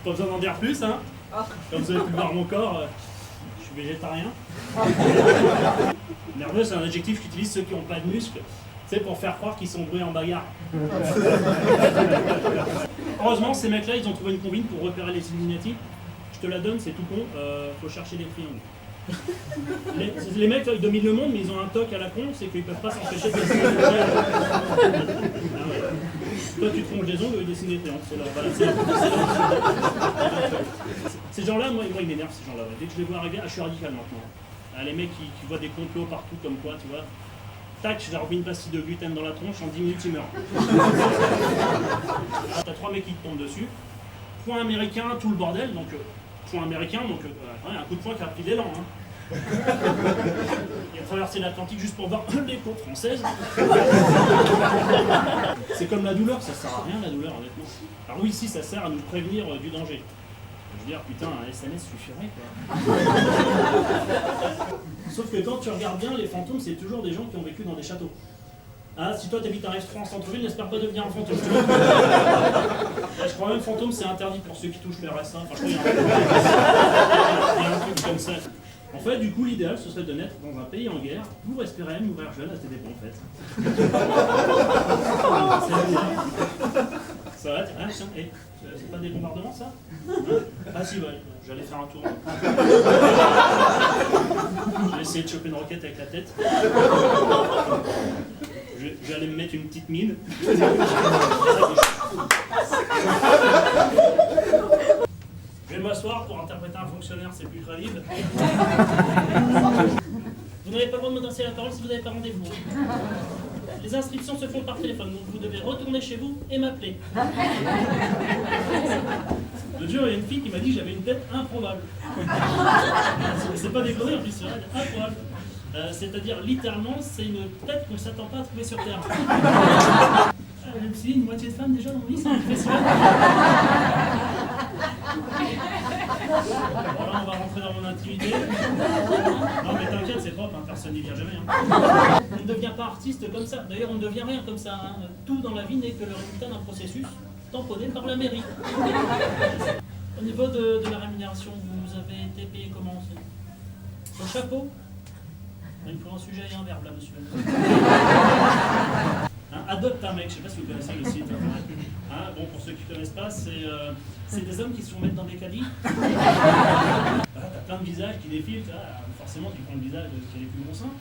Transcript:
Pas besoin d'en dire plus, hein. Comme vous avez pu voir mon corps, je suis végétarien. Nerveux, c'est un adjectif qu'utilisent ceux qui n'ont pas de muscles, c'est pour faire croire qu'ils sont doués en bagarre. Heureusement, ces mecs-là, ils ont trouvé une combine pour repérer les Illuminati. Je te la donne, c'est tout con, faut chercher des triangles. Les mecs, ils dominent le monde, mais ils ont un toc à la con, c'est qu'ils peuvent pas s'empêcher de dessiner des triangles. Ah ouais. Toi, tu te tronches des ongles, eux, ils dessinent des triangles. C'est leur, voilà, ces gens-là, moi, ils m'énervent, ces gens-là. Ouais. Dès que je les vois arriver, je suis radical maintenant. Ah, les mecs qui voient des complots partout, comme quoi, tu vois. Tac, je leur mets une pastille de gluten dans la tronche, en 10 minutes, ils meurent. T'as 3 mecs qui te tombent dessus. Point américain, tout le bordel, donc point américain, donc un coup de poing qui a pris l'élan. Hein. Il a traversé l'Atlantique juste pour voir les côtes françaises. C'est comme la douleur, ça sert à rien la douleur, honnêtement. Alors oui, si, ça sert à nous prévenir du danger. Je veux dire, putain, un SMS suffirait, quoi. Sauf que quand tu regardes bien, les fantômes, c'est toujours des gens qui ont vécu dans des châteaux. Ah, si toi t'habites un restaurant en centre-ville, n'espère pas devenir un fantôme. Je crois même fantôme, c'est interdit pour ceux qui touchent le RSA. Enfin, je crois qu'il y a un truc comme ça. En fait, du coup, l'idéal, ce serait de naître dans un pays en guerre pour espérer mourir jeune à tes dépens, en fait. Ça va, tiens, c'est pas des bombardements, ça? Ah si, ouais, j'allais faire un tour. J'ai essayé de choper une roquette avec la tête. Je vais aller me mettre une petite mine. Je vais m'asseoir pour interpréter un fonctionnaire, c'est plus crédible. Vous n'avez pas le droit de m'adresser la parole si vous n'avez pas rendez-vous. Les inscriptions se font par téléphone, donc vous devez retourner chez vous et m'appeler. L'autre jour, il y a une fille qui m'a dit que j'avais une tête improbable. C'est pas déconné, en plus, c'est vrai, improbable. C'est-à-dire, littéralement, c'est une tête qu'on ne s'attend pas à trouver sur Terre. Je me suis dit, une moitié de femmes déjà dans mon lit, c'est un festival. Voilà, on va rentrer dans mon intimité. Non mais t'inquiète, c'est propre, hein, personne n'y vient jamais. Hein. On ne devient pas artiste comme ça. D'ailleurs, on ne devient rien comme ça. Hein. Tout dans la vie n'est que le résultat d'un processus tamponné par la mairie. Au niveau de la rémunération, vous avez été payé comment? Au chapeau? Il me faut un sujet et un verbe là, monsieur. Hein, adopte un mec, je sais pas si vous connaissez le site. Hein, bon, pour ceux qui ne connaissent pas, c'est des hommes qui se font mettre dans des caddies. T'as plein de visages qui défilent, forcément tu prends le visage qui a les plus gros seins.